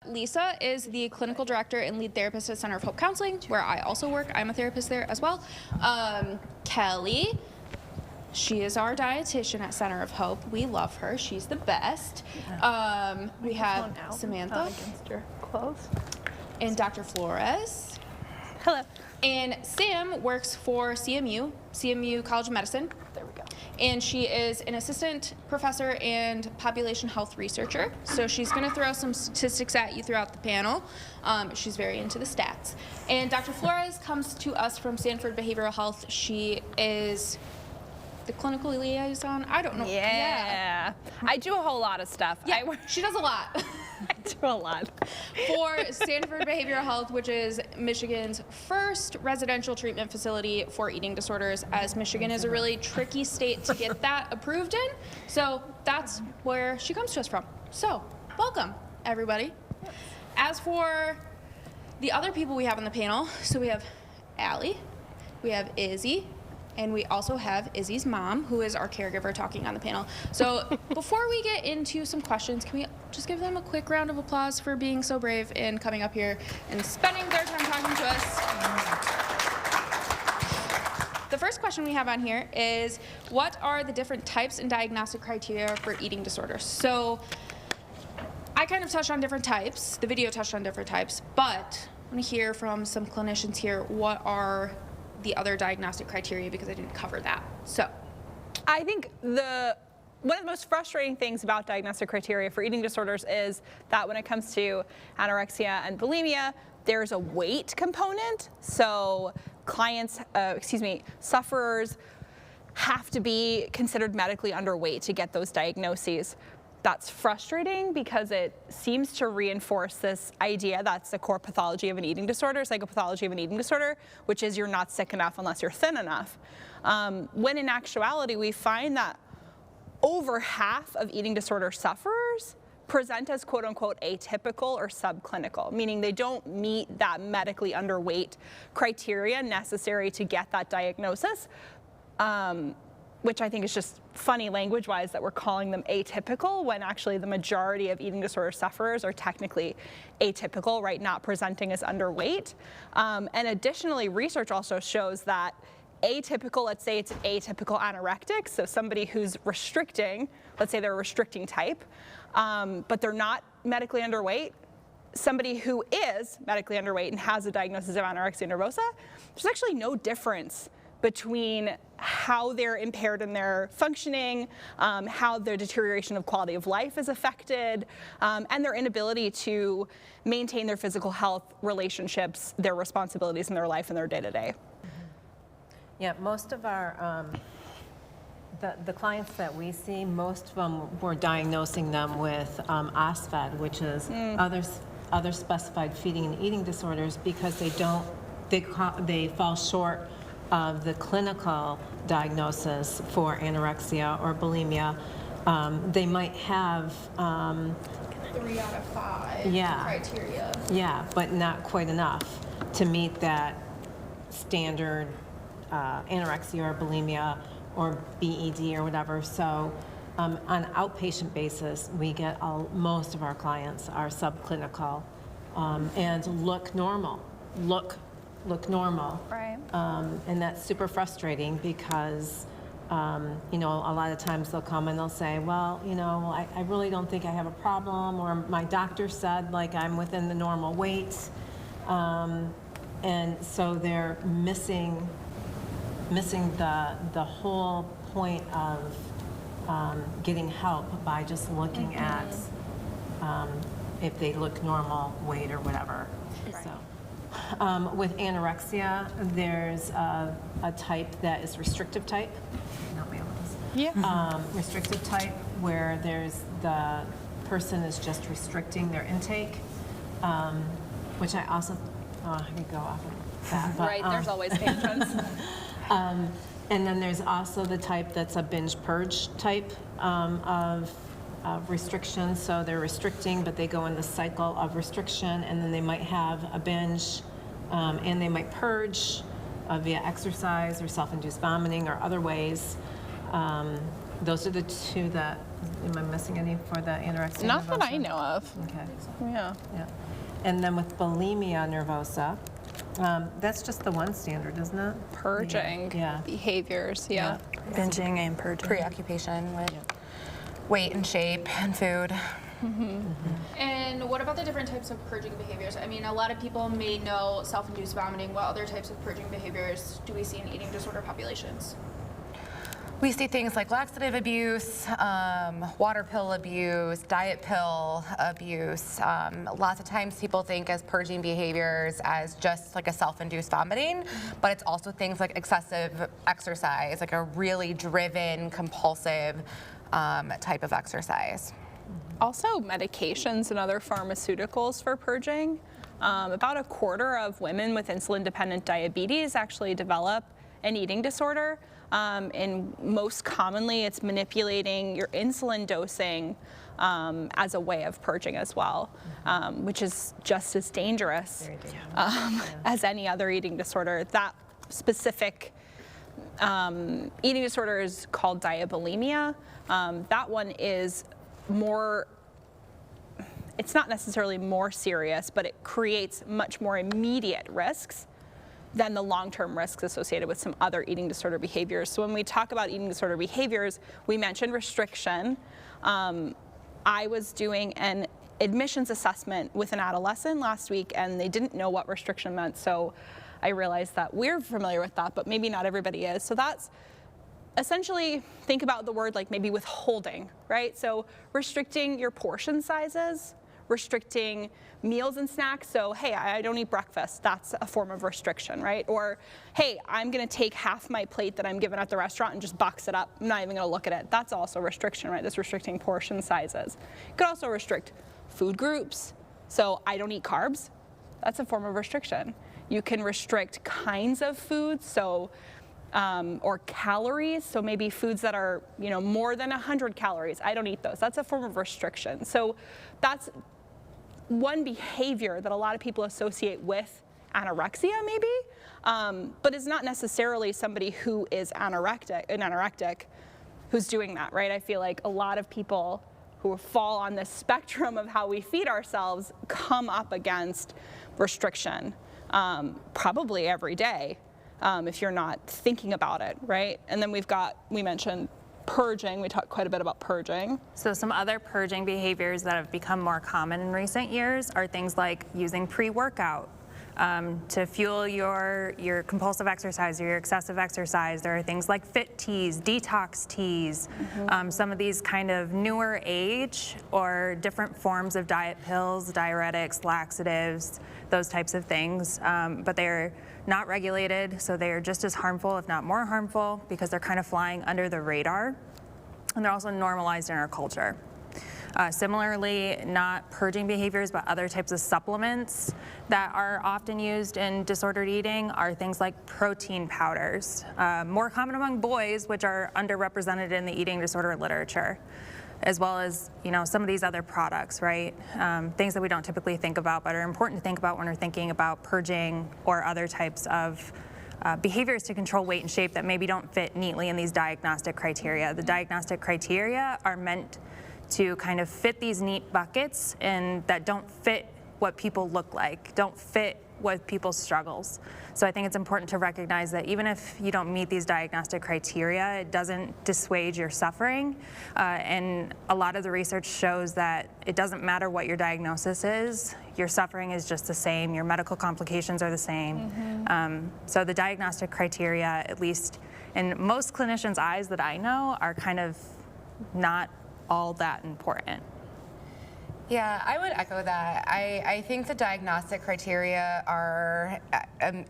Lisa is the clinical director and lead therapist at Center of Hope Counseling, where I also work. I'm a therapist there as well. Kelly, she is our dietitian at Center of Hope. We love her. She's the best. We have Samantha. Against your clothes. And Dr. Flores. Hello. And Sam works for CMU College of Medicine. There we go. And she is an assistant professor and population health researcher. So she's going to throw some statistics at you throughout the panel. She's very into the stats. And Dr. Flores comes to us from Stanford Behavioral Health. She is the clinical liaison. I don't know. Yeah. I do a whole lot of stuff. Yeah, she does a lot. I do a lot. For Stanford Behavioral Health, which is Michigan's first residential treatment facility for eating disorders, as Michigan is a really tricky state to get that approved in. So that's where she comes to us from. So welcome, everybody. As for the other people we have on the panel, so we have Allie, we have Izzy, and we also have Izzy's mom, who is our caregiver, talking on the panel. So before we get into some questions, can we just give them a quick round of applause for being so brave and coming up here and spending their time talking to us? The first question we have on here is, what are the different types and diagnostic criteria for eating disorders? So I kind of touched on different types. The video touched on different types, but I want to hear from some clinicians here, what are the other diagnostic criteria, because I didn't cover that. So I think one of the most frustrating things about diagnostic criteria for eating disorders is that when it comes to anorexia and bulimia, there's a weight component. So sufferers have to be considered medically underweight to get those diagnoses. That's frustrating because it seems to reinforce this idea that's the core pathology of an eating disorder, psychopathology of an eating disorder, which is you're not sick enough unless you're thin enough. When in actuality, we find that over half of eating disorder sufferers present as quote unquote atypical or subclinical, meaning they don't meet that medically underweight criteria necessary to get that diagnosis. Which I think is just funny language-wise that we're calling them atypical when actually the majority of eating disorder sufferers are technically atypical, right, not presenting as underweight. And additionally, research also shows that atypical, let's say it's an atypical anorectic, so somebody who's restricting, let's say they're a restricting type, but they're not medically underweight. Somebody who is medically underweight and has a diagnosis of anorexia nervosa, there's actually no difference between how they're impaired in their functioning, how their deterioration of quality of life is affected, and their inability to maintain their physical health, relationships, their responsibilities in their life and their day-to-day. Yeah, most of our, the clients that we see, most of them, we're diagnosing them with OSFED, which is other specified feeding and eating disorders, because they fall short of the clinical diagnosis for anorexia or bulimia. They might have 3 out of 5 criteria. Yeah, but not quite enough to meet that standard anorexia or bulimia or BED or whatever. So on an outpatient basis, we get most of our clients are subclinical and look normal. Look normal. Right. And that's super frustrating because, you know, a lot of times they'll come and they'll say, well, you know, I really don't think I have a problem, or my doctor said like I'm within the normal weight. And so they're missing the whole point of getting help by just looking at if they look normal weight or whatever. Right. So. With anorexia, there's a type that is restrictive type. Help me with this. Yeah. Restrictive type, where the person is just restricting their intake, which I also, I could go off of that. But, right, there's always tangents. And then there's also the type that's a binge purge type of restriction. So they're restricting, but they go in the cycle of restriction, and then they might have a binge, and they might purge via exercise or self-induced vomiting or other ways. Those are the two that, am I missing any for the anorexia Not nervosa? that I know of. Okay. Yeah. Yeah. And then with bulimia nervosa, that's just the one standard, isn't it? Purging Yeah. behaviors, yeah. Binging and purging. Preoccupation with weight and shape and food. And what about the different types of purging behaviors? I mean, a lot of people may know self-induced vomiting. What other types of purging behaviors do we see in eating disorder populations? We see things like laxative abuse, water pill abuse, diet pill abuse. Lots of times people think as purging behaviors as just like a self-induced vomiting, but it's also things like excessive exercise, like a really driven, compulsive type of exercise. Also, medications and other pharmaceuticals for purging. About a quarter of women with insulin-dependent diabetes actually develop an eating disorder. And most commonly, it's manipulating your insulin dosing as a way of purging as well, which is just as dangerous as any other eating disorder. That specific eating disorder is called diabulimia. That one is more, it's not necessarily more serious, but it creates much more immediate risks than the long-term risks associated with some other eating disorder behaviors. So when we talk about eating disorder behaviors, we mentioned restriction. I was doing an admissions assessment with an adolescent last week, and they didn't know what restriction meant. So I realized that we're familiar with that, but maybe not everybody is. So that's essentially, think about the word like maybe withholding, right? So restricting your portion sizes, restricting meals and snacks. So, hey, I don't eat breakfast. That's a form of restriction, right? Or, hey, I'm going to take half my plate that I'm given at the restaurant and just box it up. I'm not even going to look at it. That's also restriction, right? That's restricting portion sizes. You could also restrict food groups. So, I don't eat carbs. That's a form of restriction. You can restrict kinds of foods. So, or calories, so maybe foods that are, more than 100 calories. I don't eat those. That's a form of restriction. So that's one behavior that a lot of people associate with anorexia, maybe, but is not necessarily somebody who is anorectic who's doing that, right? I feel like a lot of people who fall on the spectrum of how we feed ourselves come up against restriction, probably every day. If you're not thinking about it, right? And then we mentioned purging. We talked quite a bit about purging. So some other purging behaviors that have become more common in recent years are things like using pre-workout to fuel your compulsive exercise or your excessive exercise. There are things like fit teas, detox teas, some of these kind of newer age or different forms of diet pills, diuretics, laxatives, those types of things, but they're not regulated, so they are just as harmful, if not more harmful, because they're kind of flying under the radar, and they're also normalized in our culture. Similarly, not purging behaviors, but other types of supplements that are often used in disordered eating are things like protein powders, more common among boys, which are underrepresented in the eating disorder literature, as well as some of these other products, right? Things that we don't typically think about, but are important to think about when we're thinking about purging or other types of behaviors to control weight and shape that maybe don't fit neatly in these diagnostic criteria. The diagnostic criteria are meant to kind of fit these neat buckets and that don't fit what people look like, don't fit with people's struggles. So I think it's important to recognize that even if you don't meet these diagnostic criteria, it doesn't dissuade your suffering. And a lot of the research shows that it doesn't matter what your diagnosis is, your suffering is just the same, your medical complications are the same. So the diagnostic criteria, at least in most clinicians' eyes that I know, are kind of not all that important. Yeah, I would echo that. I think the diagnostic criteria are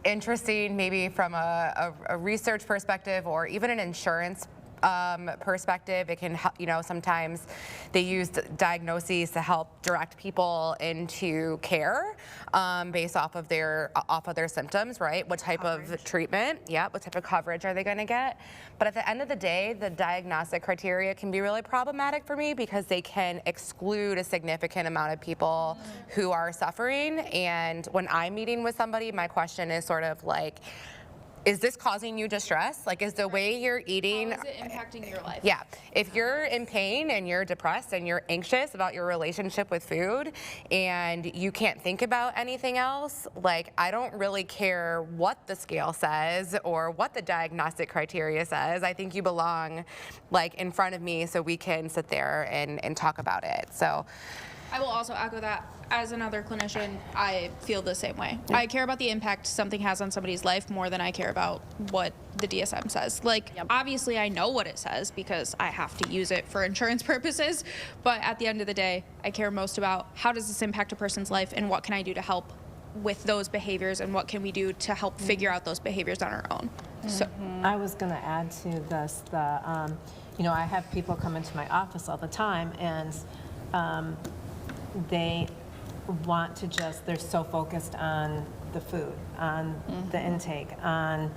interesting, maybe from a research perspective or even an insurance perspective. It can help, sometimes they use diagnoses to help direct people into care based off of their symptoms, right? What type of treatment, what type of coverage are they going to get? But at the end of the day, the diagnostic criteria can be really problematic for me because they can exclude a significant amount of people who are suffering. And when I'm meeting with somebody, my question is sort of like, is this causing you distress? Like, is the way you're eating? How is it impacting your life? Yeah, if you're in pain and you're depressed and you're anxious about your relationship with food and you can't think about anything else, like, I don't really care what the scale says or what the diagnostic criteria says. I think you belong, like, in front of me so we can sit there and talk about it. So I will also echo that. As another clinician, I feel the same way. I care about the impact something has on somebody's life more than I care about what the DSM says. Like, obviously I know what it says because I have to use it for insurance purposes, but at the end of the day, I care most about how does this impact a person's life and what can I do to help with those behaviors and what can we do to help figure out those behaviors on our own. So I was going to add to this, you know, I have people come into my office all the time, and they want to just, they're so focused on the food, on the intake, on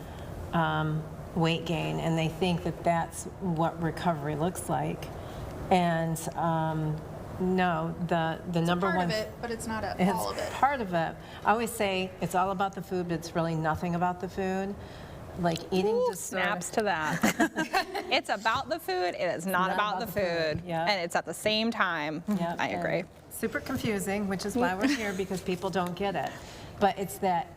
weight gain, and they think that that's what recovery looks like. And no, the number part one. of it, but it's not It's all of it. part of it. I always say it's all about the food, but it's really nothing about the food. Like eating disorder. Snaps to that. It's about the food. It is not about the food. Yeah. And it's at the same time. Yeah, I agree. and super confusing, which is why we're here, because people don't get it. But it's that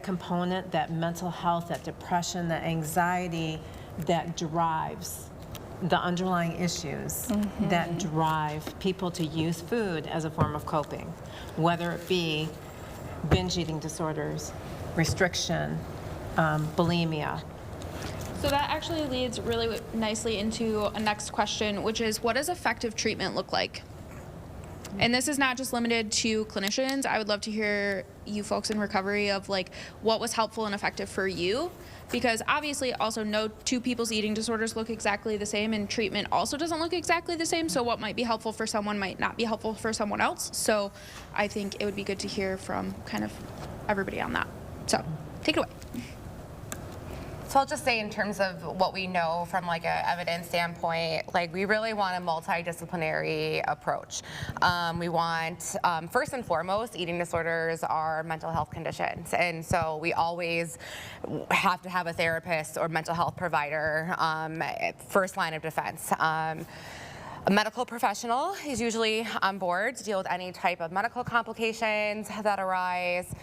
component, that mental health, that depression, that anxiety that drives the underlying issues that drive people to use food as a form of coping, whether it be binge eating disorders, restriction, bulimia. So that actually leads really nicely into a next question, which is, what does effective treatment look like? And this is not just limited to clinicians. I would love to hear you folks in recovery of like what was helpful and effective for you, because obviously also no two people's eating disorders look exactly the same, and treatment also doesn't look exactly the same. So what might be helpful for someone might not be helpful for someone else. So I think it would be good to hear from kind of everybody on that. So take it away. So I'll just say, in terms of what we know from like an evidence standpoint, like we really want a multidisciplinary approach. We want, first and foremost, eating disorders are mental health conditions, and so we always have to have a therapist or mental health provider first line of defense. A medical professional is usually on board to deal with any type of medical complications that arise.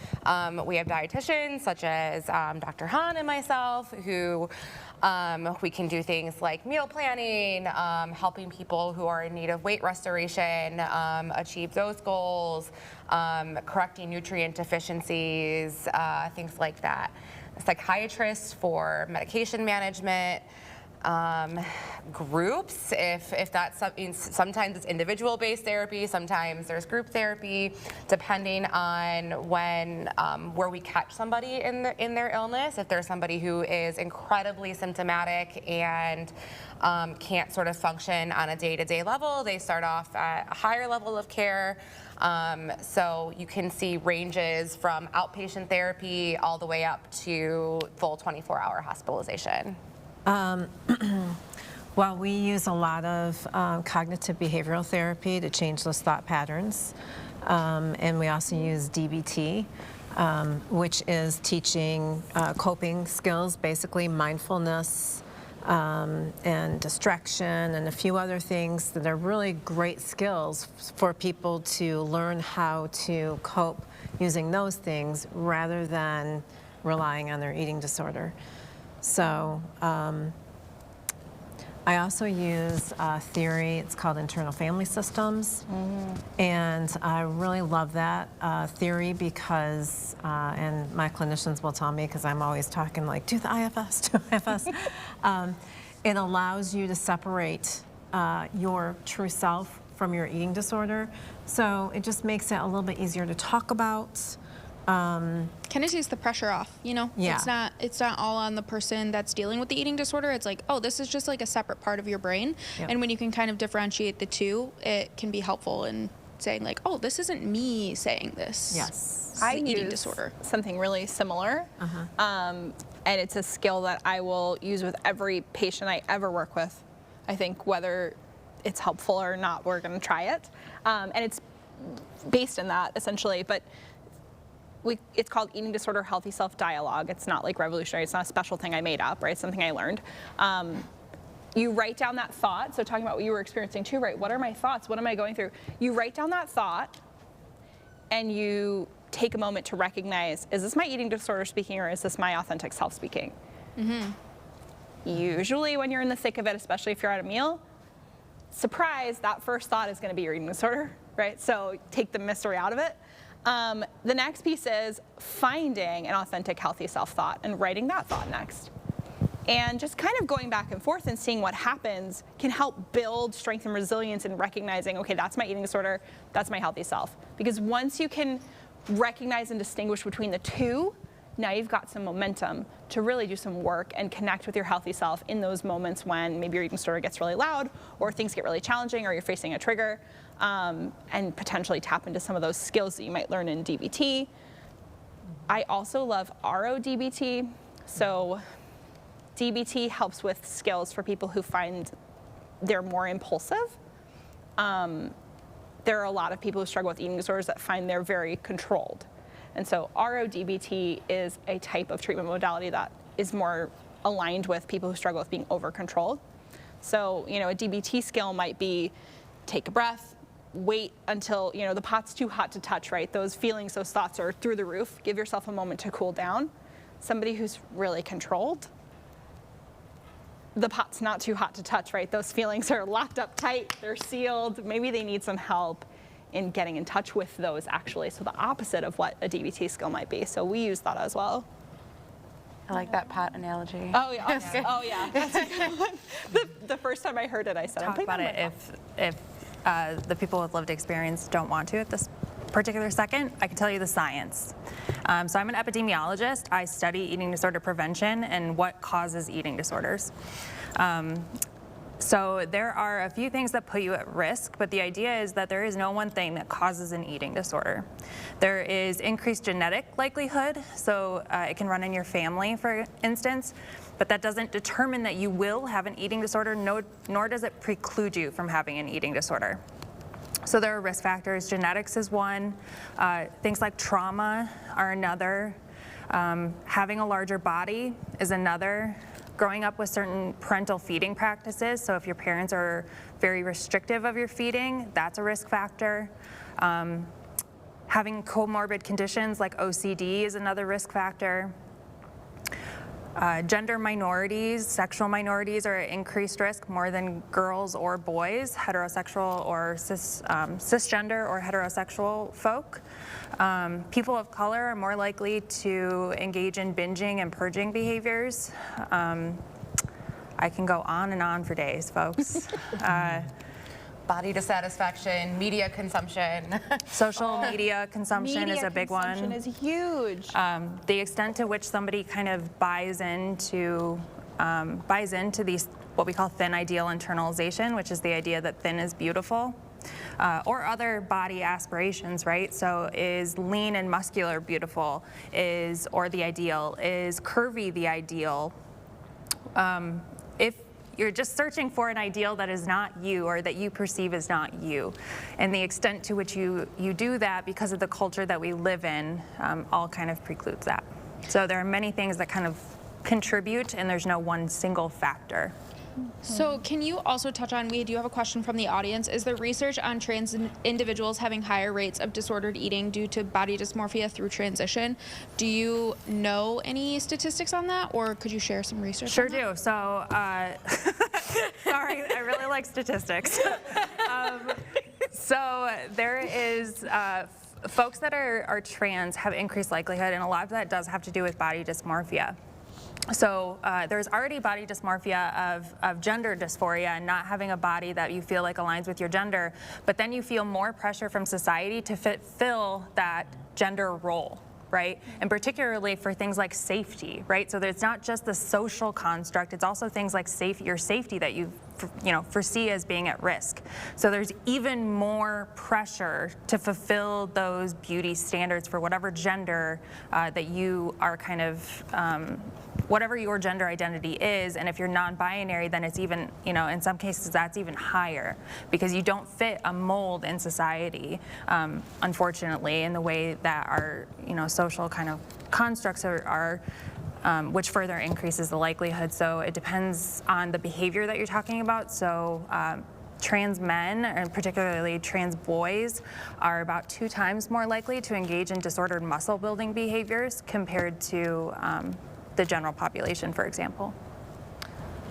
We have dietitians such as Dr. Hahn and myself who we can do things like meal planning, helping people who are in need of weight restoration achieve those goals, correcting nutrient deficiencies, things like that. Psychiatrists for medication management. Groups, if that's something, sometimes it's individual-based therapy, sometimes there's group therapy, depending on when, where we catch somebody in their illness. If there's somebody who is incredibly symptomatic and can't sort of function on a day-to-day level, they start off at a higher level of care. So you can see ranges from outpatient therapy all the way up to full 24-hour hospitalization. Well, we use a lot of cognitive behavioral therapy to change those thought patterns. And we also use DBT, which is teaching coping skills, basically mindfulness and distraction and a few other things that are really great skills for people to learn how to cope using those things rather than relying on their eating disorder. So I also use theory. It's called internal family systems. And I really love that theory because, and my clinicians will tell me because I'm always talking like, do the IFS, do IFS. It allows you to separate your true self from your eating disorder. So it just makes it a little bit easier to talk about. Kind of takes the pressure off, you know? Yeah. It's not all on the person that's dealing with the eating disorder. It's like, oh, this is just like a separate part of your brain. Yep. And when you can kind of differentiate the two, it can be helpful in saying like, oh, this isn't me saying this. Yes. This is I the eating use disorder. something really similar, and it's a skill that I will use with every patient I ever work with. I think whether it's helpful or not, we're going to try it, and it's based in that essentially. But it's called Eating Disorder Healthy Self Dialogue. It's not like revolutionary. It's not a special thing I made up, right? It's something I learned. You write down that thought. So talking about what you were experiencing too, right? What are my thoughts? What am I going through? You write down that thought and you take a moment to recognize, is this my eating disorder speaking or is this my authentic self speaking? Usually when you're in the thick of it, especially if you're at a meal, surprise, that first thought is going to be your eating disorder, right? So take the mystery out of it. The next piece is finding an authentic healthy self thought and writing that thought next. And just kind of going back and forth and seeing what happens can help build strength and resilience in recognizing, okay, that's my eating disorder, that's my healthy self. Because once you can recognize and distinguish between the two, now you've got some momentum to really do some work and connect with your healthy self in those moments when maybe your eating disorder gets really loud or things get really challenging or you're facing a trigger, and potentially tap into some of those skills that you might learn in DBT. I also love RODBT. So DBT helps with skills for people who find they're more impulsive. There are a lot of people who struggle with eating disorders that find they're very controlled. And so RODBT is a type of treatment modality that is more aligned with people who struggle with being over-controlled. So, you know, a DBT skill might be take a breath, wait until, you know, the pot's too hot to touch, right? Those feelings, those thoughts are through the roof. Give yourself a moment to cool down. Somebody who's really controlled, the pot's not too hot to touch, right? Those feelings are locked up tight, they're sealed. Maybe they need some help in getting in touch with those actually. So the opposite of what a DBT skill might be. So we use that as well. I like that pot analogy. Oh yeah, oh yeah, that's a good one. The first time I heard it, I said, Talk about it if the people with lived experience don't want to at this particular second. I can tell you the science. So I'm an epidemiologist. I study eating disorder prevention and what causes eating disorders. So there are a few things that put you at risk, but the idea is that there is no one thing that causes an eating disorder. There is increased genetic likelihood, so it can run in your family, for instance, but that doesn't determine that you will have an eating disorder, nor does it preclude you from having an eating disorder. So there are risk factors. Genetics is one. Things like trauma are another. Having a larger body is another. Growing up with certain parental feeding practices, so if your parents are very restrictive of your feeding, that's a risk factor. Having comorbid conditions like OCD is another risk factor. Gender minorities, sexual minorities are at increased risk more than girls or boys, heterosexual or cisgender or heterosexual folk. People of color are more likely to engage in binging and purging behaviors. I can go on and on for days, folks. Body dissatisfaction, media consumption. Social media consumption is a big one. Media consumption is huge. The extent to which somebody kind of buys into these, what we call thin ideal internalization, which is the idea that thin is beautiful. Or other body aspirations, right? So is lean and muscular beautiful? Or the ideal? Is curvy the ideal? If you're just searching for an ideal that is not you or that you perceive as not you, and the extent to which you do that because of the culture that we live in all kind of precludes that. So there are many things that kind of contribute, and there's no one single factor. So can you also touch on, we do have a question from the audience, is there research on trans individuals having higher rates of disordered eating due to body dysmorphia through transition? Do you know any statistics on that, or could you share some research Sure on that? do. So, sorry, I really like statistics. So there is, folks that are trans have increased likelihood, and a lot of that does have to do with body dysmorphia. So there's already body dysmorphia of gender dysphoria and not having a body that you feel like aligns with your gender, but then you feel more pressure from society to fill that gender role, right? And particularly for things like safety, right? So it's not just the social construct, it's also things like your safety that you foresee as being at risk. So there's even more pressure to fulfill those beauty standards for whatever gender that you are kind of, whatever your gender identity is. And if you're non-binary, then it's even, in some cases that's even higher, because you don't fit a mold in society, unfortunately, in the way that our, social kind of constructs are which further increases the likelihood. So it depends on the behavior that you're talking about. So trans men, and particularly trans boys, are about 2 times more likely to engage in disordered muscle building behaviors compared to the general population, for example.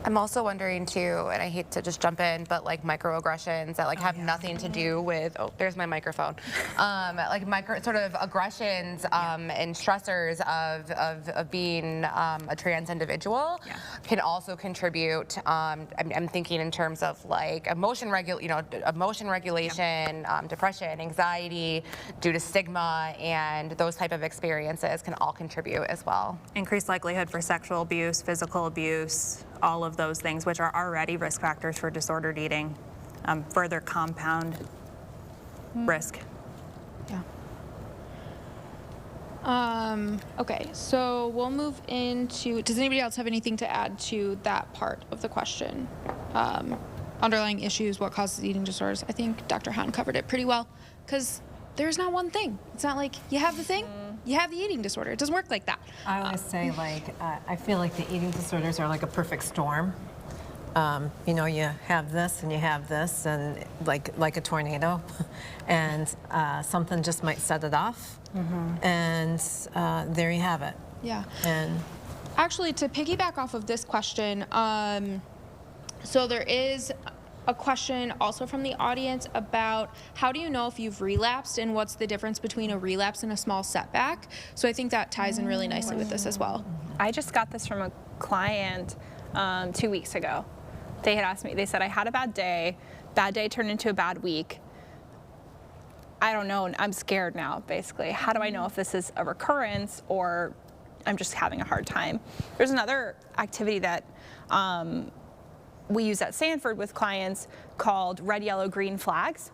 I'm also wondering too, and I hate to just jump in, but like microaggressions that have nothing to do with, there's my microphone, like sort of aggressions and stressors of being a trans individual can also contribute. I'm thinking in terms of like emotion regulation, depression, anxiety due to stigma, and those type of experiences can all contribute as well. Increased likelihood for sexual abuse, physical abuse, all of those things, which are already risk factors for disordered eating, further compound risk. Yeah. Okay, so we'll move into, does anybody else have anything to add to that part of the question? Underlying issues, what causes eating disorders? I think Dr. Hahn covered it pretty well, because there's not one thing. It's not like you have the thing, you have the eating disorder. It doesn't work like that. I always say, I feel like the eating disorders are like a perfect storm. You have this and you have this, and like a tornado, and something just might set it off, and there you have it. Yeah. And actually, to piggyback off of this question, so there is a question also from the audience about how do you know if you've relapsed, and what's the difference between a relapse and a small setback? So I think that ties in really nicely with this as well. I just got this from a client 2 weeks ago. They had asked me, they said, I had a bad day turned into a bad week. I don't know, I'm scared now, basically. How do I know if this is a recurrence or I'm just having a hard time? There's another activity that we use at Sanford with clients called red, yellow, green flags.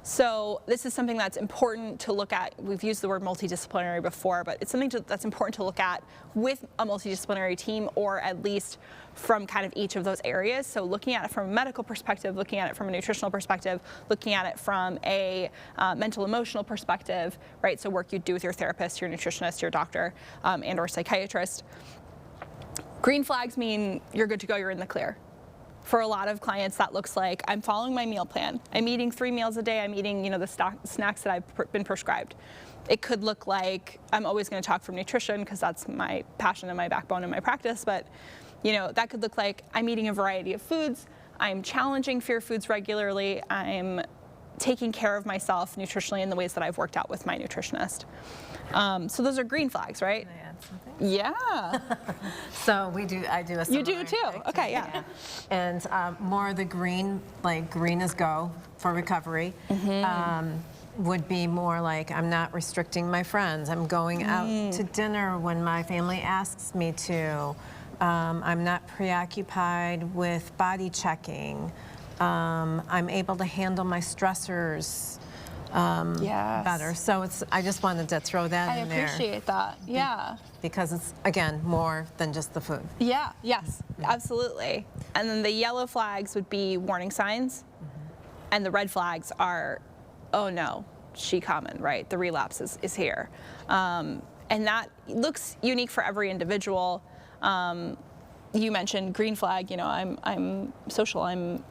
So this is something that's important to look at. We've used the word multidisciplinary before, but it's something that's important to look at with a multidisciplinary team, or at least from kind of each of those areas. So looking at it from a medical perspective, looking at it from a nutritional perspective, looking at it from a mental emotional perspective, right? So work you do with your therapist, your nutritionist, your doctor, and or psychiatrist. Green flags mean you're good to go, you're in the clear. For a lot of clients, that looks like I'm following my meal plan. I'm eating 3 meals a day. I'm eating, the snacks that I've been prescribed. It could look like I'm always going to talk from nutrition because that's my passion and my backbone and my practice. But, that could look like I'm eating a variety of foods. I'm challenging fear foods regularly. I'm taking care of myself nutritionally in the ways that I've worked out with my nutritionist. So those are green flags, right? Can I add something? Yeah. So I do a similar You do too? activity, Okay, yeah. And more of the green, like green is go for recovery, would be more like I'm not restricting my friends. I'm going out to dinner when my family asks me to. I'm not preoccupied with body checking. I'm able to handle my stressors better. So I just wanted to throw that in there. I appreciate that. Yeah. Because it's, again, more than just the food. Yeah, yes, absolutely. And then the yellow flags would be warning signs. And the red flags are, oh no, she coming, right? The relapse is here. And that looks unique for every individual. You mentioned green flag, I'm social, I'm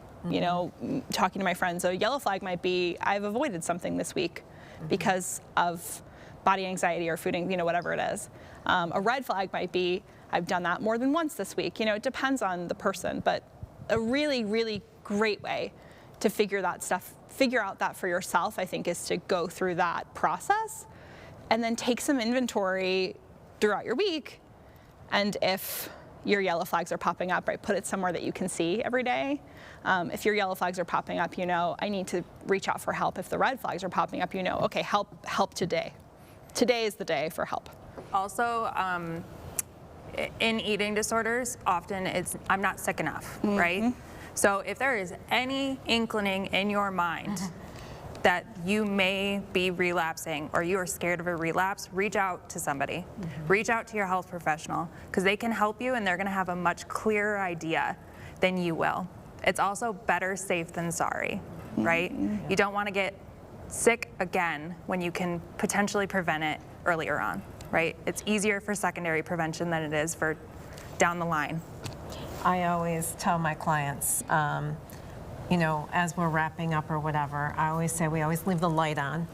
talking to my friends. A yellow flag might be, I've avoided something this week because of body anxiety or food, whatever it is. A red flag might be, I've done that more than once this week. It depends on the person, but a really, really great way to figure out that for yourself, I think, is to go through that process and then take some inventory throughout your week. And if your yellow flags are popping up, right, put it somewhere that you can see every day. If your yellow flags are popping up, I need to reach out for help. If the red flags are popping up, okay, help today. Today is the day for help. Also, in eating disorders, often I'm not sick enough, right? So if there is any inkling in your mind that you may be relapsing or you are scared of a relapse, reach out to somebody. Reach out to your health professional, because they can help you and they're going to have a much clearer idea than you will. It's also better safe than sorry, right? You don't want to get sick again when you can potentially prevent it earlier on, right? It's easier for secondary prevention than it is for down the line. I always tell my clients, you know, as we're wrapping up or whatever, I always say we always leave the light on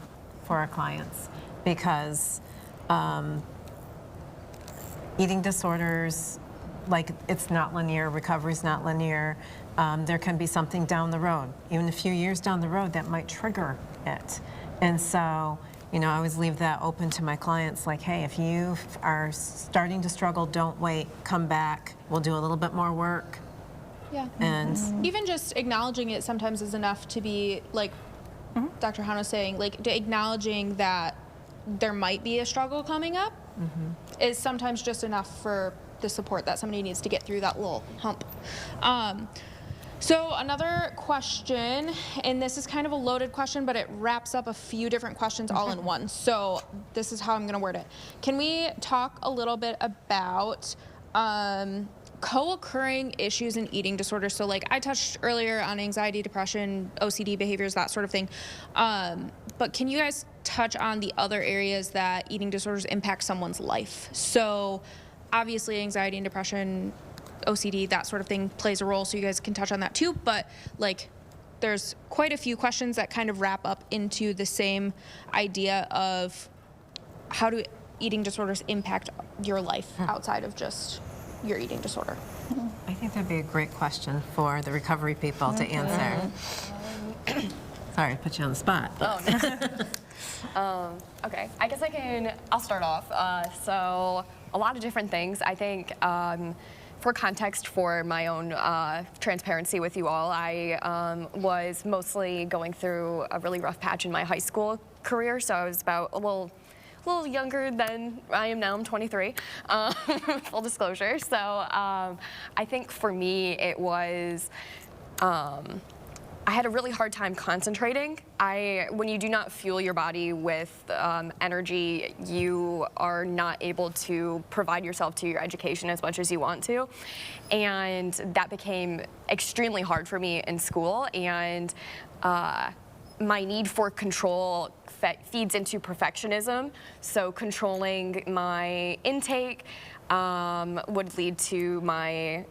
for our clients, because eating disorders, like, it's not linear, recovery's not linear. There can be something down the road, even a few years down the road, that might trigger it. And so, you know, I always leave that open to my clients, like, hey, if you are starting to struggle, don't wait, come back. We'll do a little bit more work. Yeah. And Even just acknowledging it sometimes is enough to be, like Dr. Han was saying, like, acknowledging that there might be a struggle coming up is sometimes just enough for the support that somebody needs to get through that little hump. So another question, and this is kind of a loaded question, but it wraps up a few different questions all in one. So this is how I'm going to word it. Can we talk a little bit about co-occurring issues in eating disorders? So, like, I touched earlier on anxiety, depression, OCD behaviors, that sort of thing. But can you guys touch on the other areas that eating disorders impact someone's life? So obviously anxiety and depression, OCD, that sort of thing plays a role, so you guys can touch on that too. But, like, there's quite a few questions that kind of wrap up into the same idea of how do eating disorders impact your life outside of just your eating disorder. I think that'd be a great question for the recovery people to answer. Sorry to put you on the spot. Okay, I guess I'll start off. So a lot of different things. I think for context, for my own transparency with you all, I was mostly going through a really rough patch in my high school career, so I was about a little younger than I am now. I'm 23, full disclosure. So I think for me it was, I had a really hard time concentrating. When you do not fuel your body with energy, you are not able to provide yourself to your education as much as you want to. And that became extremely hard for me in school. And my need for control feeds into perfectionism. So controlling my intake would lead to my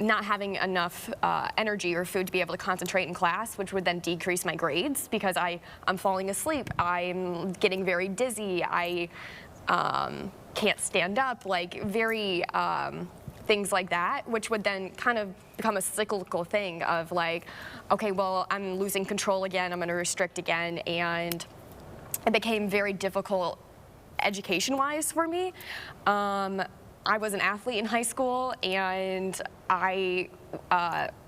not having enough energy or food to be able to concentrate in class, which would then decrease my grades because I'm falling asleep, I'm getting very dizzy, I can't stand up, like very things like that, which would then kind of become a cyclical thing of like, okay, well, I'm losing control again, I'm gonna restrict again, and it became very difficult education-wise for me. I was an athlete in high school, and I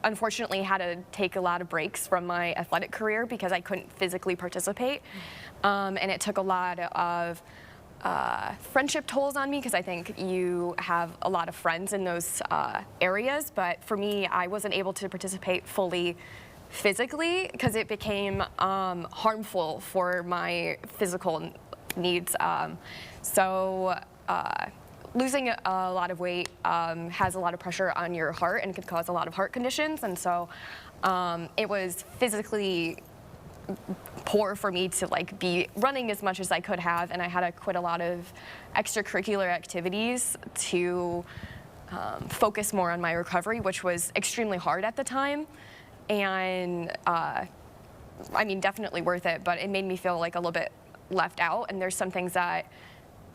unfortunately had to take a lot of breaks from my athletic career because I couldn't physically participate. And it took a lot of friendship tolls on me because I think you have a lot of friends in those areas. But for me, I wasn't able to participate fully physically because it became harmful for my physical needs. Losing a lot of weight has a lot of pressure on your heart and can cause a lot of heart conditions. And so it was physically poor for me to like be running as much as I could have, and I had to quit a lot of extracurricular activities to focus more on my recovery, which was extremely hard at the time. And I mean, definitely worth it, but it made me feel like a little bit left out, and there's some things that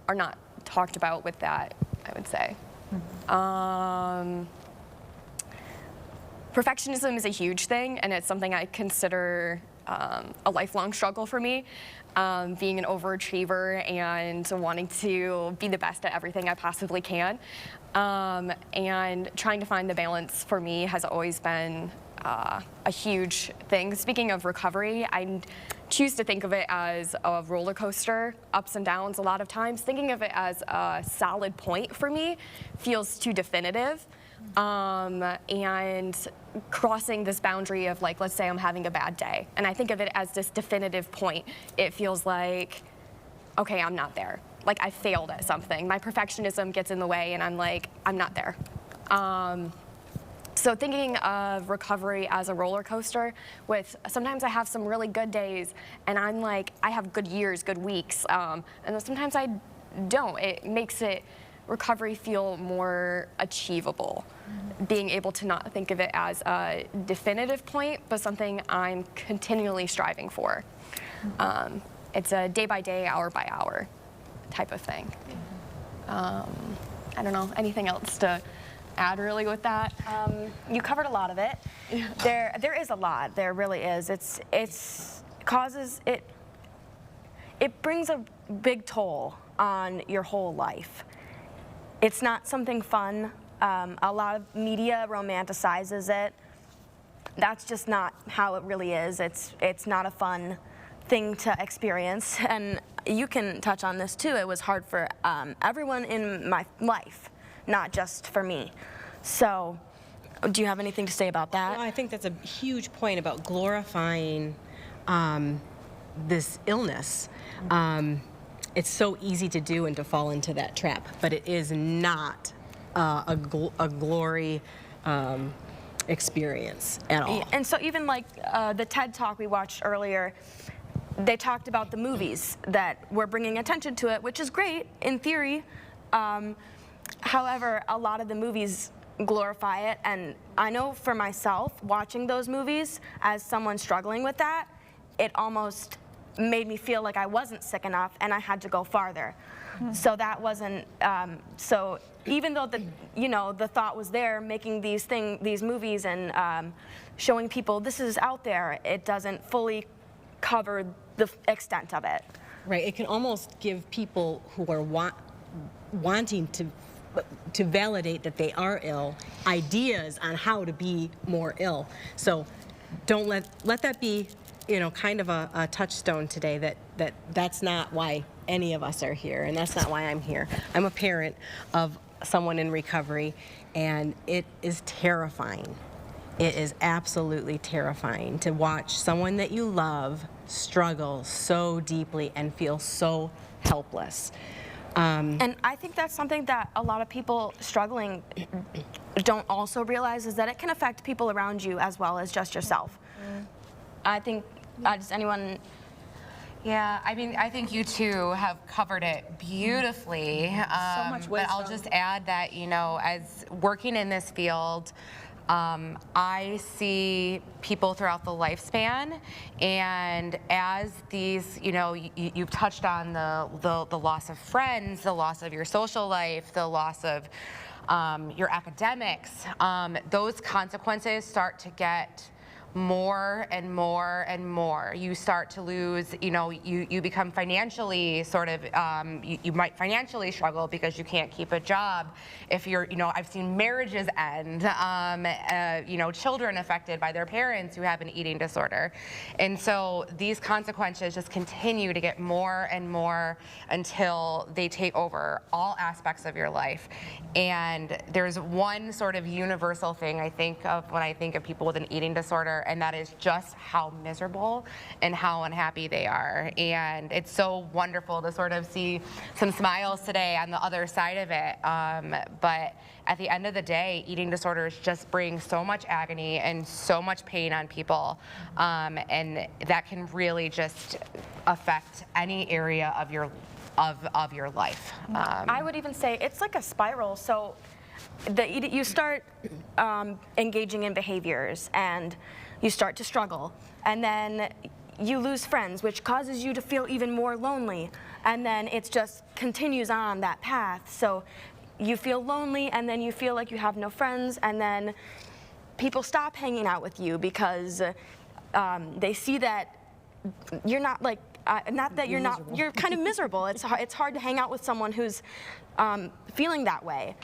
are not talked about with that, I would say. Perfectionism is a huge thing, and it's something I consider a lifelong struggle for me. Being an overachiever and wanting to be the best at everything I possibly can. And trying to find the balance for me has always been a huge thing. Speaking of recovery, I choose to think of it as a roller coaster, ups and downs a lot of times. Thinking of it as a solid point for me feels too definitive. and crossing this boundary of, like, let's say I'm having a bad day, and I think of it as this definitive point. It feels like, okay, I'm not there. Like, I failed at something. My perfectionism gets in the way, and I'm like, I'm not there. So thinking of recovery as a roller coaster, with sometimes I have some really good days, and I'm like, I have good years, good weeks, and then sometimes I don't. It makes recovery feel more achievable, being able to not think of it as a definitive point, but something I'm continually striving for. It's a day by day, hour by hour type of thing. I don't know, anything else to add really with that? You covered a lot of it. There is a lot. There really is. It brings a big toll on your whole life. It's not something fun. A lot of media romanticizes it. That's just not how it really is. It's not a fun thing to experience. And you can touch on this too. It was hard for everyone in my life, not just for me. So, do you have anything to say about that? Well, I think that's a huge point about glorifying this illness. It's so easy to do and to fall into that trap, but it is not a glory experience at all. And so even like the TED Talk we watched earlier, they talked about the movies that were bringing attention to it, which is great in theory. However, a lot of the movies glorify it, and I know for myself, watching those movies as someone struggling with that, it almost made me feel like I wasn't sick enough and I had to go farther. So that wasn't, so even though the thought was there, making these movies and showing people this is out there, it doesn't fully cover the extent of it. Right, it can almost give people who are wanting to validate that they are ill ideas on how to be more ill. So don't let that be, kind of a touchstone today, that's not why any of us are here, and that's not why I'm here. I'm a parent of someone in recovery, and it is terrifying. It is absolutely terrifying to watch someone that you love struggle so deeply and feel so helpless. And I think that's something that a lot of people struggling don't also realize, is that it can affect people around you as well as just yourself. I think, does anyone? Yeah, I mean, I think you two have covered it beautifully. So much but I'll wisdom. just add that, as working in this field, I see people throughout the lifespan, and as these, you've touched on the loss of friends, the loss of your social life, the loss of your academics, those consequences start to get more and more and more. You start to lose, you become financially sort of, you might financially struggle because you can't keep a job. If you're, I've seen marriages end, children affected by their parents who have an eating disorder. And so these consequences just continue to get more and more until they take over all aspects of your life. And there's one sort of universal thing I think of when I think of people with an eating disorder, and that is just how miserable and how unhappy they are. And it's so wonderful to sort of see some smiles today on the other side of it. But at the end of the day, eating disorders just bring so much agony and so much pain on people. And that can really just affect any area of your life. I would even say it's like a spiral. So you start engaging in behaviors, and you start to struggle, and then you lose friends, which causes you to feel even more lonely, and then it just continues on that path. So you feel lonely, and then you feel like you have no friends, and then people stop hanging out with you because they see that you're not like, not that you're not, you're kind of miserable. It's hard to hang out with someone who's feeling that way.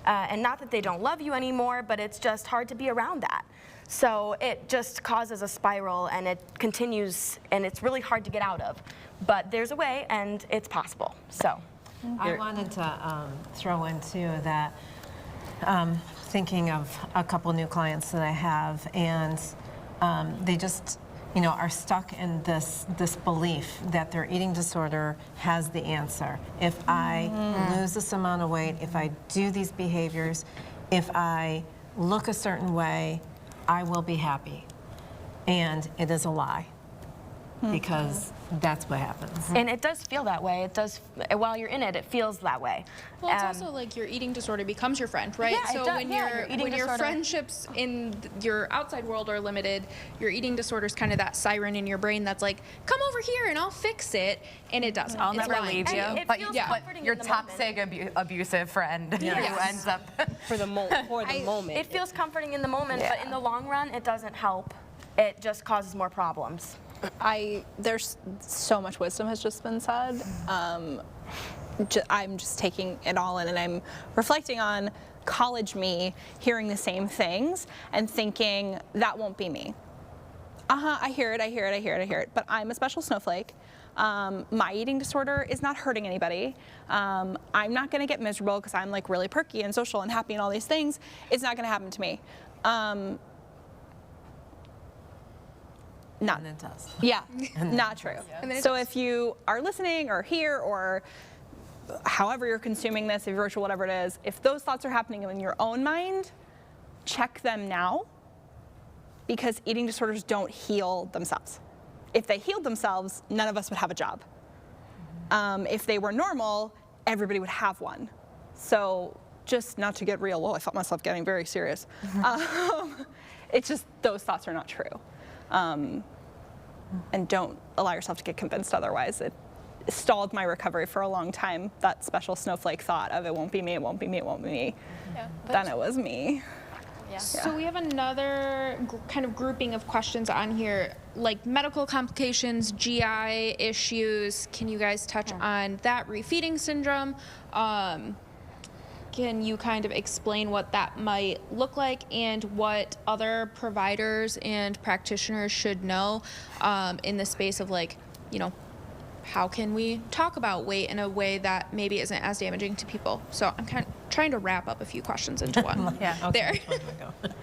And not that they don't love you anymore, but it's just hard to be around that. So it just causes a spiral, and it continues, and it's really hard to get out of. But there's a way, and it's possible. So I wanted to throw in too that thinking of a couple new clients that I have, and they just, are stuck in this belief that their eating disorder has the answer. If I lose this amount of weight, if I do these behaviors, if I look a certain way, I will be happy. And it is a lie, because that's what happens. And it does feel that way. It does, while you're in it, it feels that way. Well, it's also like your eating disorder becomes your friend, right? Yeah, it So does, when yeah, your eating when your disorder- friendships in your outside world are limited, your eating disorder is kind of that siren in your brain that's like, come over here and I'll fix it, and it doesn't. I'll It's never lying. leave you. And it But, feels yeah. comforting your in the moment. toxic abusive friend who ends up. For the moment. It feels comforting in the moment, but in the long run, it doesn't help. It just causes more problems. There's so much wisdom has just been said. I'm just taking it all in, and I'm reflecting on college me hearing the same things and thinking that won't be me. I hear it, but I'm a special snowflake. My eating disorder is not hurting anybody. I'm not gonna get miserable because I'm like really perky and social and happy and all these things. It's not gonna happen to me. Not, And it does. yeah, not true. So if you are listening or here or however you're consuming this, if you're virtual, whatever it is, if those thoughts are happening in your own mind, check them now, because eating disorders don't heal themselves. If they healed themselves, none of us would have a job. If they were normal, everybody would have one. So just not to get real, well, I felt myself getting very serious. It's just those thoughts are not true. And don't allow yourself to get convinced otherwise. It stalled my recovery for a long time, that special snowflake thought of it won't be me, it won't be me, it won't be me. Yeah. Then it was me. So we have another kind of grouping of questions on here, like medical complications, GI issues. Can you guys touch on that? Refeeding syndrome. Can you kind of explain what that might look like and what other providers and practitioners should know in the space of, like, how can we talk about weight in a way that maybe isn't as damaging to people? So I'm kind of trying to wrap up a few questions into one. Yeah. There.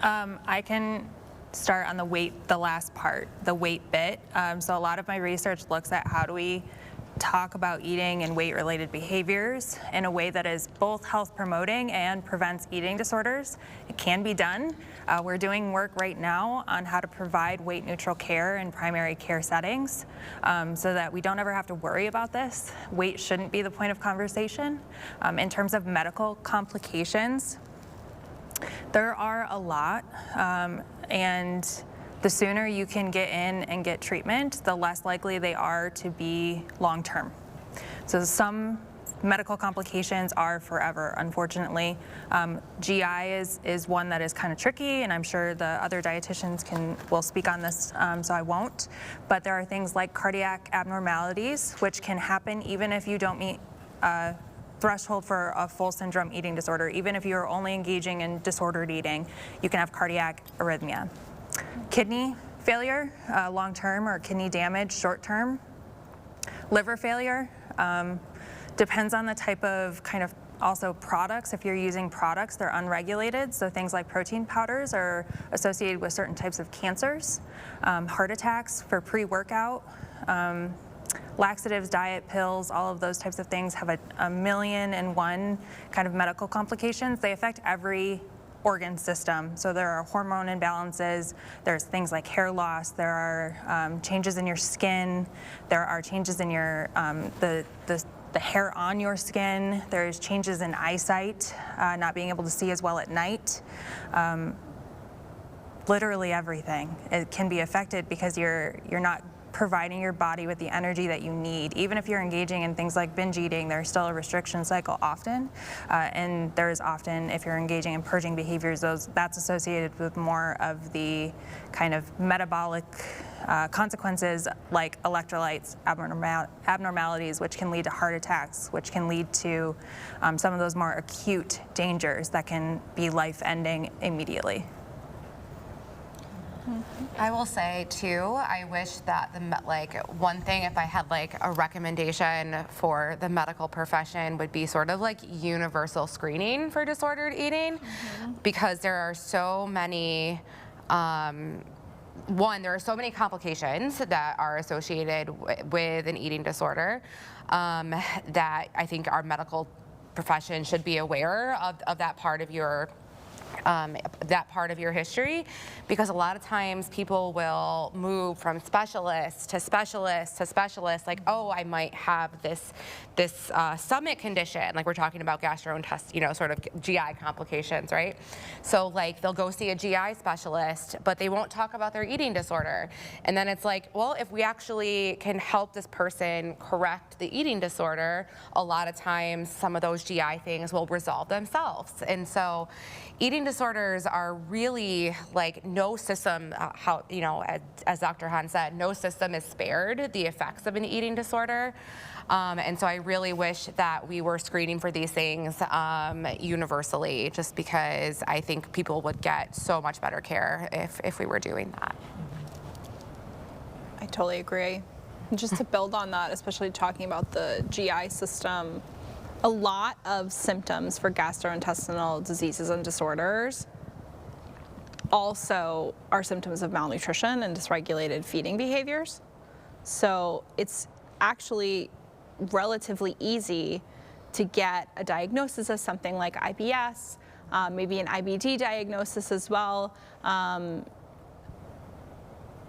I can start on the last part, the weight bit. So a lot of my research looks at how do we talk about eating and weight-related behaviors in a way that is both health-promoting and prevents eating disorders. It can be done. We're doing work right now on how to provide weight-neutral care in primary care settings so that we don't ever have to worry about this. Weight shouldn't be the point of conversation. In terms of medical complications, there are a lot, and the sooner you can get in and get treatment, the less likely they are to be long-term. So some medical complications are forever, unfortunately. GI is one that is kind of tricky, and I'm sure the other dietitians will speak on this, so I won't. But there are things like cardiac abnormalities, which can happen even if you don't meet threshold for a full syndrome eating disorder. Even if you're only engaging in disordered eating, you can have cardiac arrhythmia. Kidney failure, long-term, or kidney damage, short-term. Liver failure, depends on the type of kind of also products. If you're using products, they're unregulated, so things like protein powders are associated with certain types of cancers. Heart attacks for pre-workout. Laxatives, diet pills, all of those types of things have a million and one kind of medical complications. They affect every organ system. So there are hormone imbalances, there's things like hair loss, there are changes in your skin, there are changes in your, the hair on your skin, there's changes in eyesight, not being able to see as well at night. Literally everything. It can be affected because you're not providing your body with the energy that you need. Even if you're engaging in things like binge eating, there's still a restriction cycle often. And there's often, if you're engaging in purging behaviors, that's associated with more of the kind of metabolic consequences like electrolytes abnormalities, which can lead to heart attacks, which can lead to some of those more acute dangers that can be life-ending immediately. I will say too, I wish that one thing, if I had like a recommendation for the medical profession, would be sort of like universal screening for disordered eating, because there are so many. There are so many complications that are associated with an eating disorder that I think our medical profession should be aware of that part of your history, because a lot of times people will move from specialist to specialist to specialist, like, oh, I might have this stomach condition, like we're talking about gastrointestinal, sort of GI complications, right? So like they'll go see a GI specialist, but they won't talk about their eating disorder. And then it's like, well, if we actually can help this person correct the eating disorder, a lot of times some of those GI things will resolve themselves. And so eating disorders are really like no system, as Dr. Hahn said, no system is spared the effects of an eating disorder. And so I really wish that we were screening for these things universally, just because I think people would get so much better care if we were doing that. I totally agree. And just to build on that, especially talking about the GI system, a lot of symptoms for gastrointestinal diseases and disorders also are symptoms of malnutrition and dysregulated feeding behaviors. So it's actually relatively easy to get a diagnosis of something like IBS, maybe an IBD diagnosis as well,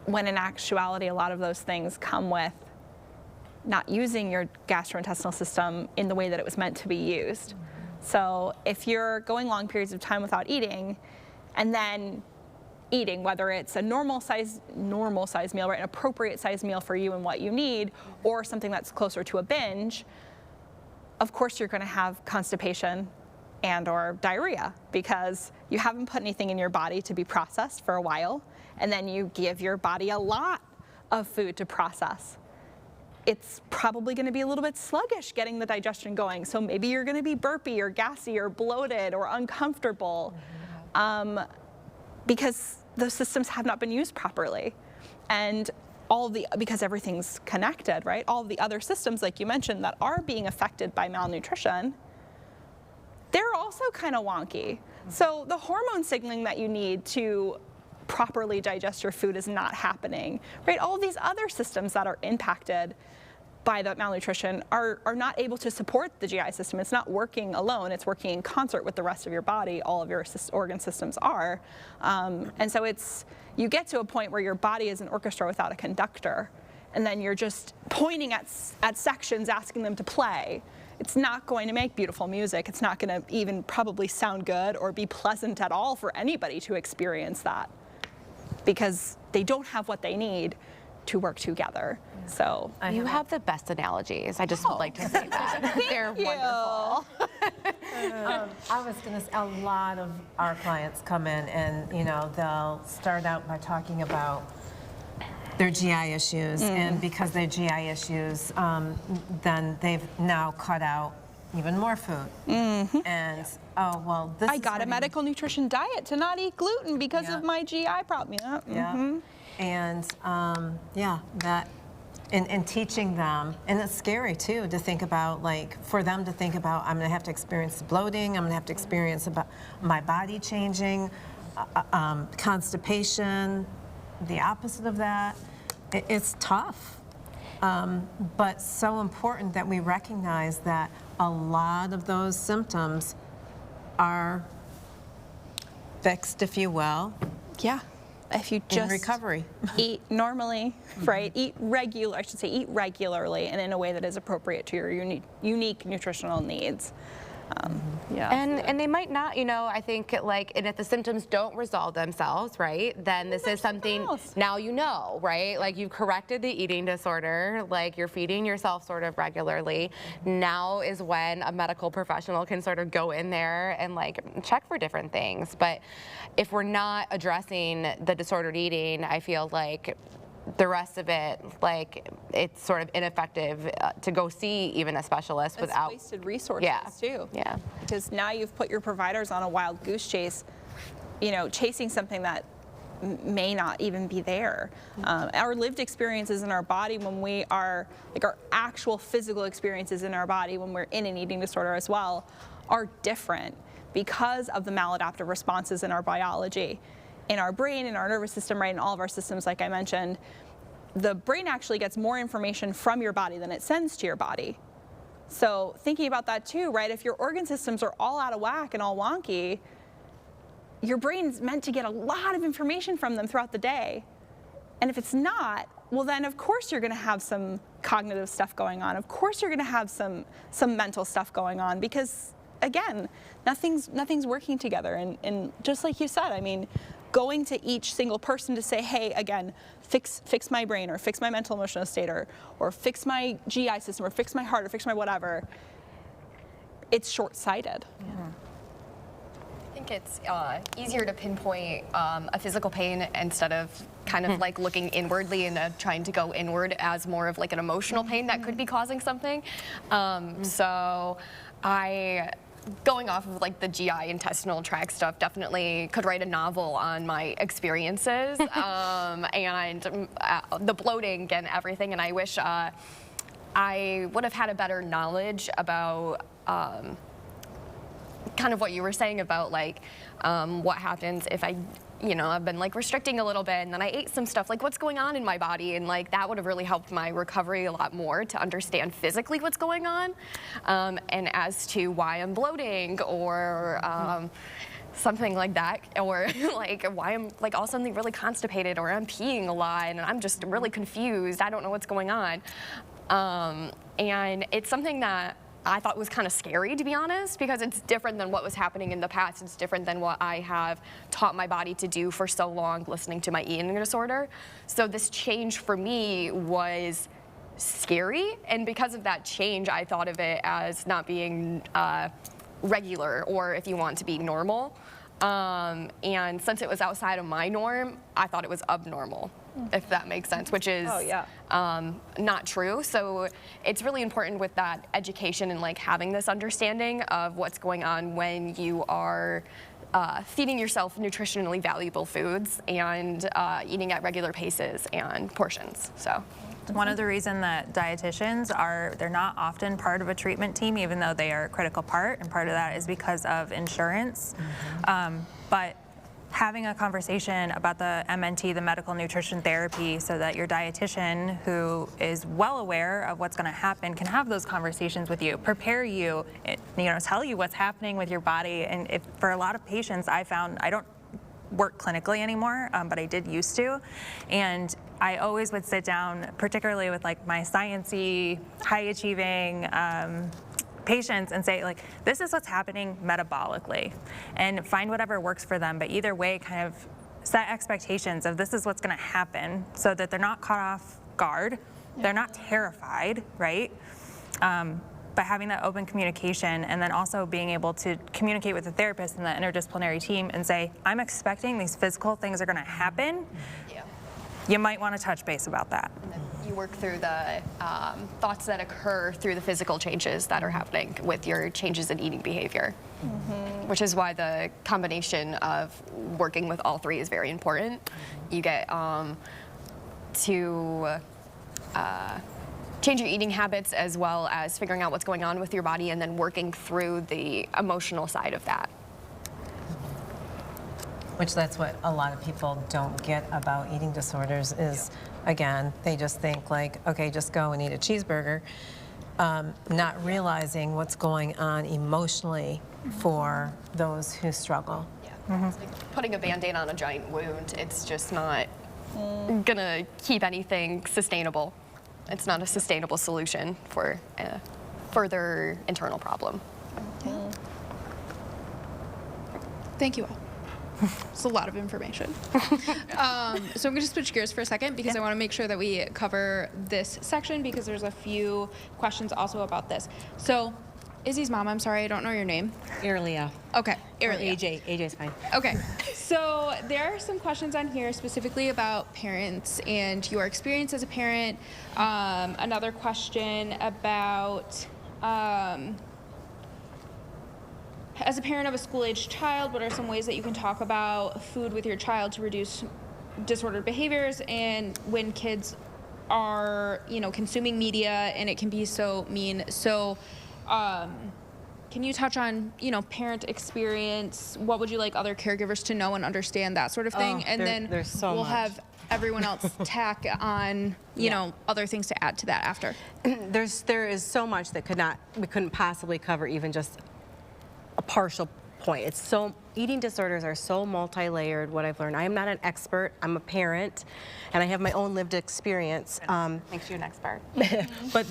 when in actuality a lot of those things come with not using your gastrointestinal system in the way that it was meant to be used. So if you're going long periods of time without eating, and then eating, whether it's a normal size meal, right, an appropriate size meal for you and what you need, or something that's closer to a binge, of course you're going to have constipation and or diarrhea, because you haven't put anything in your body to be processed for a while, and then you give your body a lot of food to process. It's probably going to be a little bit sluggish getting the digestion going. So maybe you're going to be burpy or gassy or bloated or uncomfortable because those systems have not been used properly. And because everything's connected, right? All of the other systems, like you mentioned, that are being affected by malnutrition, they're also kind of wonky. So the hormone signaling that you need to properly digest your food is not happening, right? All these other systems that are impacted by that malnutrition are not able to support the GI system. It's not working alone, it's working in concert with the rest of your body. All of your organ systems are. And so you get to a point where your body is an orchestra without a conductor, and then you're just pointing at sections, asking them to play. It's not going to make beautiful music. It's not going to even probably sound good or be pleasant at all for anybody to experience that, because they don't have what they need to work together. So you have the best analogies. I just would like to say that. They're wonderful. I was going to say, a lot of our clients come in and, they'll start out by talking about their GI issues, and because they're GI issues, then they've now cut out even more food. And, oh, well, this I got a medical nutrition diet to not eat gluten because of my GI problem. And, that, and teaching them, and it's scary too to think about, like, for them to think about, I'm going to have to experience bloating, I'm going to have to experience about my body changing, constipation, the opposite of that. It's tough, but so important that we recognize that a lot of those symptoms are fixed, if you will. Yeah, if you just in recovery. Eat normally, right? Eat regularly and in a way that is appropriate to your unique nutritional needs. And they might not, I think, and if the symptoms don't resolve themselves, right, then this is something now right? Like, you've corrected the eating disorder, like you're feeding yourself sort of regularly. Now is when a medical professional can sort of go in there and check for different things. But if we're not addressing the disordered eating, I feel like the rest of it, it's sort of ineffective to go see even a specialist without wasted resources too. Yeah. Because now you've put your providers on a wild goose chase, chasing something that may not even be there. Our lived experiences in our body when we are, like our actual physical experiences in our body when we're in an eating disorder as well, are different because of the maladaptive responses in our biology, in our brain, in our nervous system, right, in all of our systems, like I mentioned. The brain actually gets more information from your body than it sends to your body. So thinking about that too, right, if your organ systems are all out of whack and all wonky, your brain's meant to get a lot of information from them throughout the day. And if it's not, well then of course you're gonna have some cognitive stuff going on. Of course you're gonna have some mental stuff going on because, again, nothing's working together. And just like you said, I mean, going to each single person to say, hey, again, fix my brain or fix my mental emotional state or fix my GI system or fix my heart or fix my whatever, it's short-sighted. Yeah. I think it's easier to pinpoint a physical pain instead of kind of like looking inwardly and trying to go inward as more of like an emotional pain that could be causing something. So going off of like the GI intestinal tract stuff, definitely could write a novel on my experiences and the bloating and everything. And I wish I would have had a better knowledge about kind of what you were saying about like what happens if I've been like restricting a little bit and then I ate some stuff, like what's going on in my body, and like that would have really helped my recovery a lot more to understand physically what's going on, and as to why I'm bloating or something like that, or like why I'm like all suddenly really constipated or I'm peeing a lot and I'm just really confused, I don't know what's going on. And it's something that I thought was kind of scary, to be honest, because it's different than what was happening in the past. It's different than what I have taught my body to do for so long, listening to my eating disorder. So this change for me was scary, and because of that change, I thought of it as not being regular, or if you want to be normal. And since it was outside of my norm, I thought it was abnormal, if that makes sense, which is not true. So it's really important with that education and like having this understanding of what's going on when you are feeding yourself nutritionally valuable foods and eating at regular paces and portions. So. One of the reasons that dietitians they're not often part of a treatment team, even though they are a critical part, and part of that is because of insurance. But having a conversation about the MNT, the medical nutrition therapy, so that your dietitian, who is well aware of what's going to happen, can have those conversations with you, prepare you, tell you what's happening with your body. And if for a lot of patients, I found I don't work clinically anymore, but I did used to, and I always would sit down, particularly with like my science-y, high-achieving patients, and say like, this is what's happening metabolically, and find whatever works for them. But either way, kind of set expectations of this is what's going to happen, so that they're not caught off guard, they're not terrified, right? But having that open communication, and then also being able to communicate with the therapist and the interdisciplinary team and say, I'm expecting these physical things are going to happen. Yeah. You might want to touch base about that. And then you work through the thoughts that occur through the physical changes that are happening with your changes in eating behavior, which is why the combination of working with all three is very important. You get to change your eating habits, as well as figuring out what's going on with your body and then working through the emotional side of that. Which that's what a lot of people don't get about eating disorders is, again, they just think like, okay, just go and eat a cheeseburger, not realizing what's going on emotionally for those who struggle. Yeah. It's like putting a Band-Aid on a giant wound, it's just not gonna keep anything sustainable. It's not a sustainable solution for a further internal problem. Thank you all. It's a lot of information. So I'm going to switch gears for a second because I want to make sure that we cover this section, because there's a few questions also about this. So Izzy's mom, I'm sorry, I don't know your name. Earlier. Okay, Or Earlier. AJ. AJ's fine. Okay, so there are some questions on here specifically about parents and your experience as a parent. Another question about, as a parent of a school-aged child, what are some ways that you can talk about food with your child to reduce disordered behaviors and when kids are, consuming media and it can be so mean. So, can you touch on, parent experience? What would you like other caregivers to know and understand, that sort of thing? And then there's so we'll much. have everyone else tack on, other things to add to that after. There is so much that we couldn't possibly cover even just a partial point. Eating disorders are so multi-layered, what I've learned. I am not an expert, I'm a parent, and I have my own lived experience. Makes you an expert. But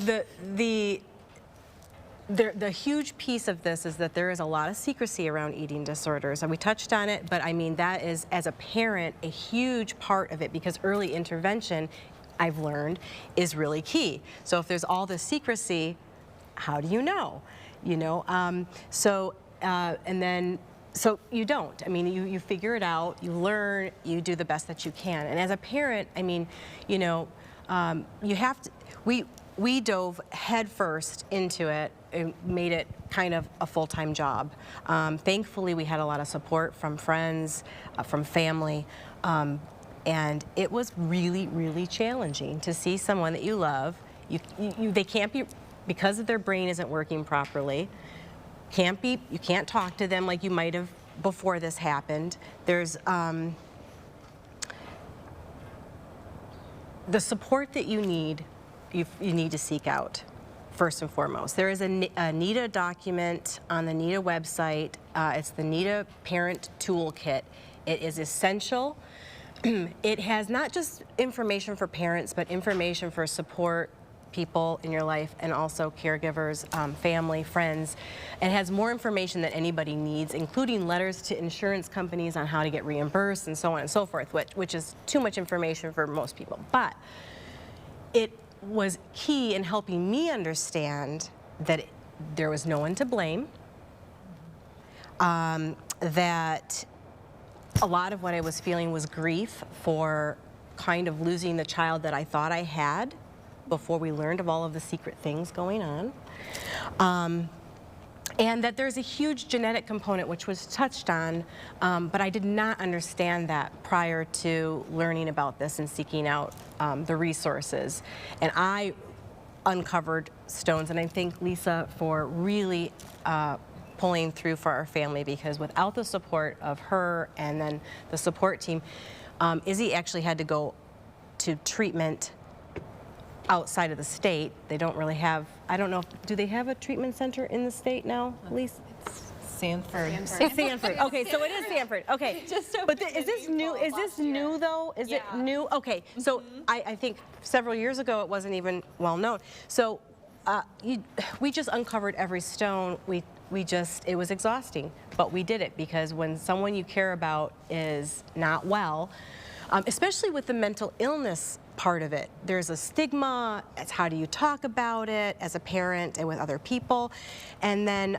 the huge piece of this is that there is a lot of secrecy around eating disorders, and we touched on it, but I mean, that is, as a parent, a huge part of it, because early intervention, I've learned, is really key. So if there's all this secrecy, how do you know? So you don't. I mean, you figure it out, you learn, you do the best that you can. And as a parent, I mean, you have to, we dove headfirst into it and made it kind of a full-time job. Thankfully, we had a lot of support from friends, from family, and it was really, really challenging to see someone that you love. They can't be, because their brain isn't working properly, you can't talk to them like you might have before this happened. There's the support that you need to seek out, first and foremost. There is a NEDA document on the NEDA website. It's the NEDA Parent Toolkit. It is essential. It has not just information for parents, but information for support people in your life, and also caregivers, family, friends. It has more information than anybody needs, including letters to insurance companies on how to get reimbursed and so on and so forth, which is too much information for most people. But it was key in helping me understand that there was no one to blame, that a lot of what I was feeling was grief for kind of losing the child that I thought I had before we learned of all of the secret things going on. And that there's a huge genetic component, which was touched on, but I did not understand that prior to learning about this and seeking out the resources. And I uncovered stones, and I thank Lisa for really pulling through for our family, because without the support of her and then the support team, Izzy actually had to go to treatment outside of the state. They don't really have, I don't know, do they have a treatment center in the state now, Lisa? Sanford. It's Sanford. Okay, so it is Sanford. Okay, but is this new? Is this new though? Is it new? Okay, so I think several years ago it wasn't even well known. So we just uncovered every stone. It was exhausting, but we did it because when someone you care about is not well, especially with the mental illness part of it, there's a stigma. It's how do you talk about it as a parent and with other people, and then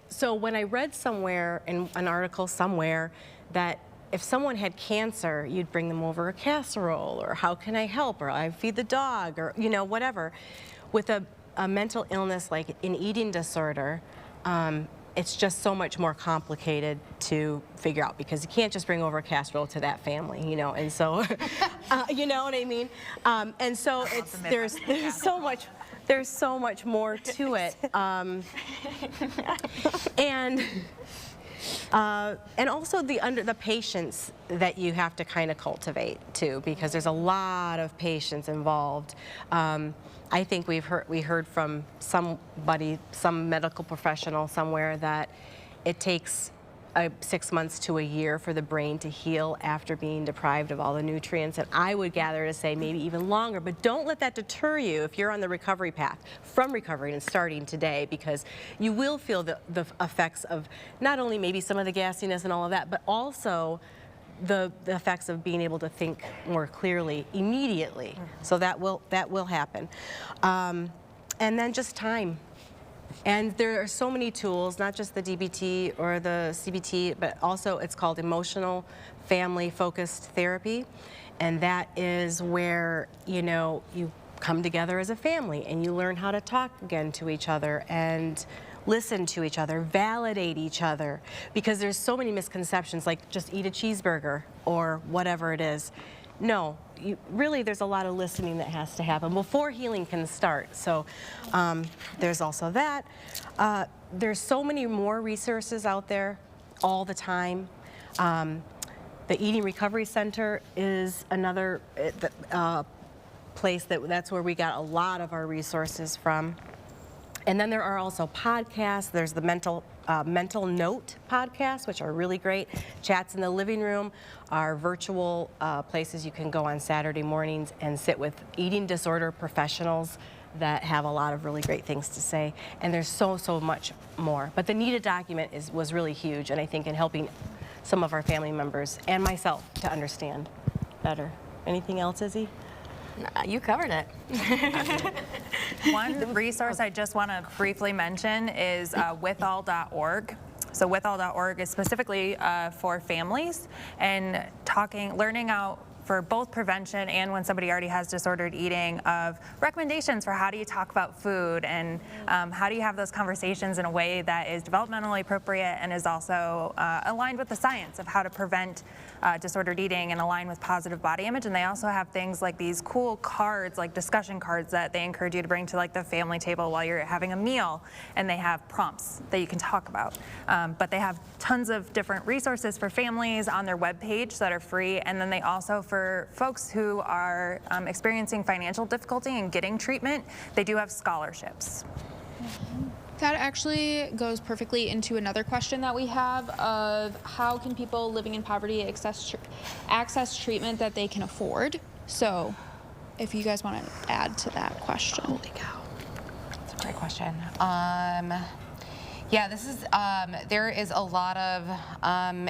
so when I read somewhere in an article somewhere that if someone had cancer, you'd bring them over a casserole, or how can I help, or I feed the dog, or whatever. With a mental illness like an eating disorder, it's just so much more complicated to figure out, because you can't just bring over a casserole to that family, and so, you know what I mean? And so there's so much more to it. And also the patience that you have to kind of cultivate too, because there's a lot of patience involved. I think we heard from some medical professional somewhere that it takes 6 months to a year for the brain to heal after being deprived of all the nutrients, and I would gather to say maybe even longer. But don't let that deter you if you're on the recovery path from recovering and starting today, because you will feel the effects of not only maybe some of the gassiness and all of that, but also the effects of being able to think more clearly immediately. So that will happen. And then just time. And there are so many tools, not just the DBT or the CBT, but also it's called emotional family focused therapy. And that is where, you come together as a family and you learn how to talk again to each other and listen to each other, validate each other, because there's so many misconceptions, like just eat a cheeseburger or whatever it is. No, really there's a lot of listening that has to happen before healing can start. So there's also that. There's so many more resources out there all the time. The Eating Recovery Center is another place that's where we got a lot of our resources from. And then there are also podcasts. There's the Mental Note podcast, which are really great. Chats in the Living Room are virtual places you can go on Saturday mornings and sit with eating disorder professionals that have a lot of really great things to say. And there's so much more. But the NEDA document was really huge, and I think in helping some of our family members and myself to understand better. Anything else, Izzy? You covered it. One resource I just want to briefly mention is withall.org. So withall.org is specifically for families and learning out for both prevention and when somebody already has disordered eating of recommendations for how do you talk about food and how do you have those conversations in a way that is developmentally appropriate and is also aligned with the science of how to prevent disordered eating and align with positive body image. And they also have things like these cool cards, like discussion cards that they encourage you to bring to like the family table while you're having a meal, and they have prompts that you can talk about. But they have tons of different resources for families on their webpage that are free, and then they also, for folks who are experiencing financial difficulty in getting treatment, they do have scholarships. That actually goes perfectly into another question that we have of how can people living in poverty access treatment that they can afford? So if you guys want to add to that question. Holy cow. That's a great question. Yeah, there is a lot of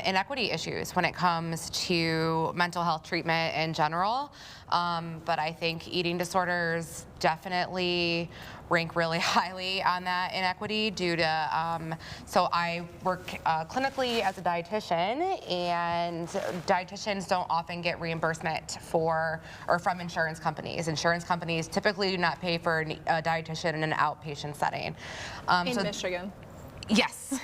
inequity issues when it comes to mental health treatment in general, but I think eating disorders definitely rank really highly on that inequity due to, so I work clinically as a dietitian, and dietitians don't often get reimbursement from insurance companies. Insurance companies typically do not pay for a dietitian in an outpatient setting. In Michigan. Yes.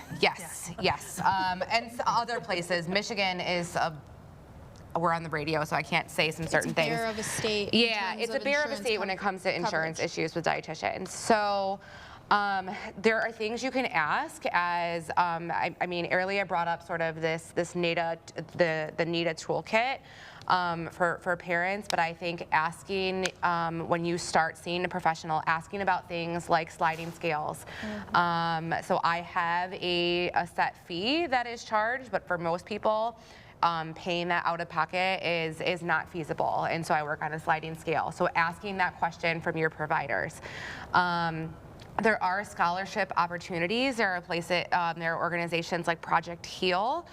And other places. Michigan is we're on the radio, so I can't say some certain things. It's a bear of a state. Yeah, it's a bear of a state when it comes to insurance issues with dietitians. So there are things you can ask as, I mean, Aurelia brought up sort of this NEDA, the NEDA toolkit. For parents, but I think asking when you start seeing a professional, asking about things like sliding scales. So I have a set fee that is charged, but for most people, paying that out of pocket is not feasible, and so I work on a sliding scale. So asking that question from your providers. There are scholarship opportunities. There are places, there are organizations like Project Heal.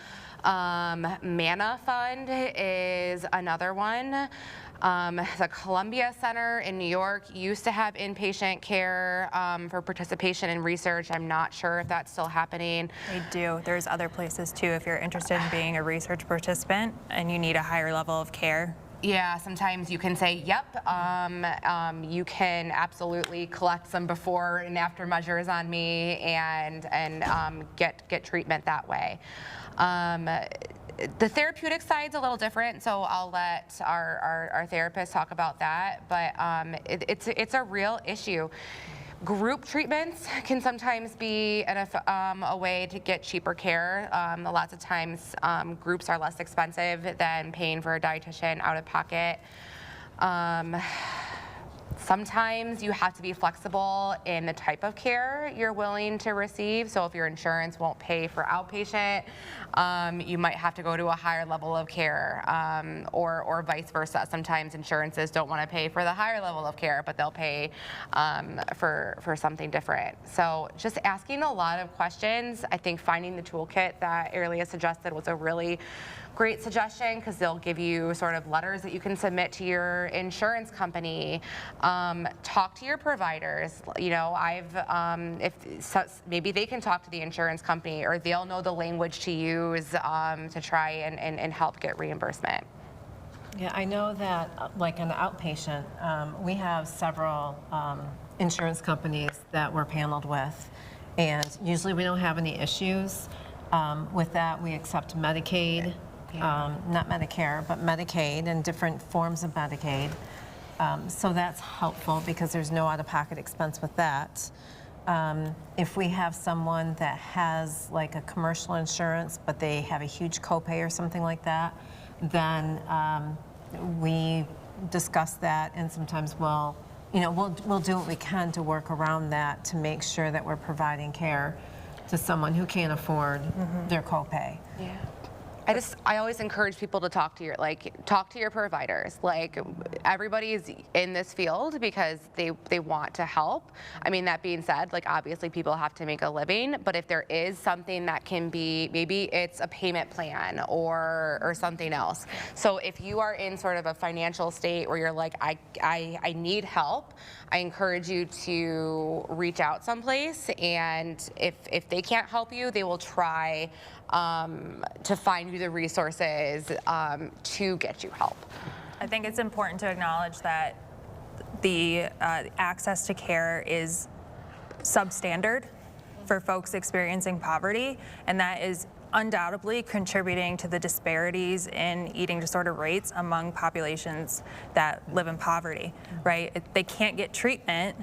Manna Fund is another one. The Columbia Center in New York used to have inpatient care for participation in research. I'm not sure if that's still happening. They do. There's other places too if you're interested in being a research participant and you need a higher level of care. Yeah, sometimes you can say, yep, you can absolutely collect some before and after measures on me and get treatment that way. The therapeutic side's a little different, so I'll let our therapists talk about that, but it's a real issue. Group treatments can sometimes be a way to get cheaper care. Lots of times groups are less expensive than paying for a dietitian out of pocket. Sometimes you have to be flexible in the type of care you're willing to receive. So if your insurance won't pay for outpatient, you might have to go to a higher level of care, or vice versa. Sometimes insurances don't want to pay for the higher level of care, but they'll pay for something different. So just asking a lot of questions. I think finding the toolkit that Aurelia suggested was a really great suggestion, because they'll give you sort of letters that you can submit to your insurance company. Talk to your providers. You know, maybe they can talk to the insurance company, or they'll know the language to use to try and help get reimbursement. Yeah, I know that, like an outpatient, we have several insurance companies that we're paneled with, And usually we don't have any issues. With that, we accept Medicaid, not Medicare, but Medicaid and different forms of Medicaid. So that's helpful because there's no out-of-pocket expense with that. If we have someone that has like a commercial insurance, but they have a huge copay or something like that, then we discuss that, and sometimes we'll do what we can to work around that to make sure that we're providing care to someone who can't afford their copay. Yeah. I always encourage people to talk to your providers. Like, everybody's in this field because they want to help. I mean, that being said, like, obviously people have to make a living, but if there is something that can be, maybe it's a payment plan or something else. So if you are in sort of a financial state where you're like, I need help, I encourage you to reach out someplace, and if they can't help you, they will try to find you the resources to get you help. I think it's important to acknowledge that the access to care is substandard for folks experiencing poverty, and that is undoubtedly contributing to the disparities in eating disorder rates among populations that live in poverty, right? They can't get treatment,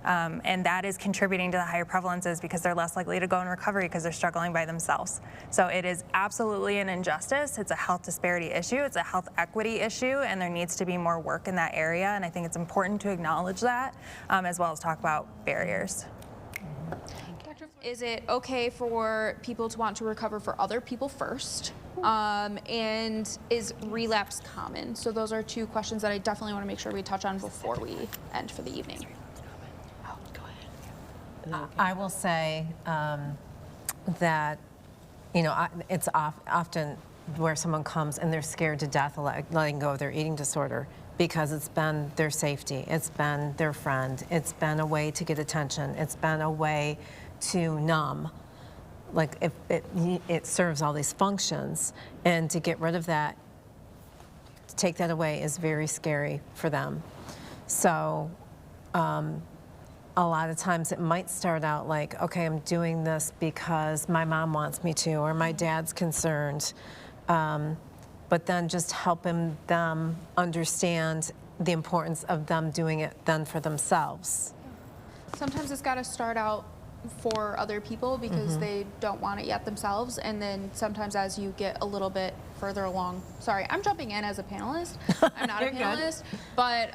and that is contributing to the higher prevalences because they're less likely to go in recovery because they're struggling by themselves. So it is absolutely an injustice. It's a health disparity issue. It's a health equity issue, and there needs to be more work in that area. And I think it's important to acknowledge that, as well as talk about barriers. Is it okay for people to want to recover for other people first? And is relapse common? So those are two questions that I definitely want to make sure we touch on before we end for the evening. I will say that, it's often where someone comes and they're scared to death of letting go of their eating disorder because it's been their safety, it's been their friend, it's been a way to get attention, it's been a way to numb. Like, if it serves all these functions, and to get rid of that, to take that away is very scary for them. So a lot of times it might start out like, okay, I'm doing this because my mom wants me to, or my dad's concerned. But then just helping them understand the importance of them doing it then for themselves. Sometimes it's got to start out for other people because they don't want it yet themselves, and then sometimes as you get a little bit further along, sorry, I'm jumping in as a panelist, I'm not a panelist, but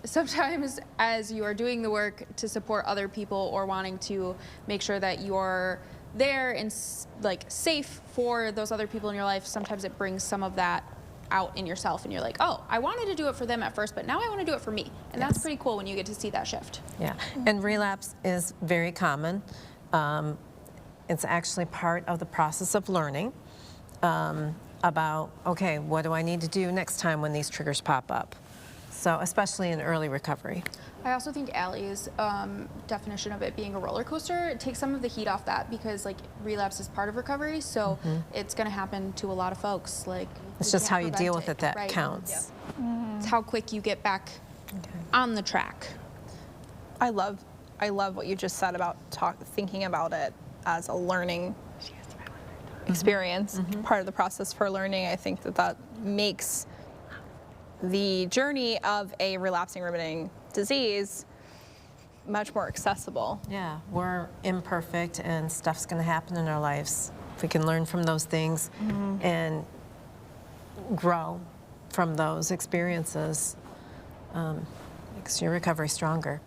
sometimes as you are doing the work to support other people or wanting to make sure that you're there and like safe for those other people in your life, sometimes it brings some of that out in yourself, and you're like, oh, I wanted to do it for them at first, but now I want to do it for me. And that's pretty cool when you get to see that shift. Yeah, and relapse is very common. It's actually part of the process of learning about, okay, what do I need to do next time when these triggers pop up? So, especially in early recovery. I also think Allie's definition of it being a roller coaster takes some of the heat off that, because like relapse is part of recovery, so it's going to happen to a lot of folks. Like, it's just how you deal with it that counts. It's how quick you get back on the track. I love what you just said about thinking about it as a learning experience, part of the process for learning. I think that makes the journey of a relapsing remitting disease much more accessible. Yeah, we're imperfect and stuff's going to happen in our lives. If we can learn from those things and grow from those experiences, makes your recovery stronger.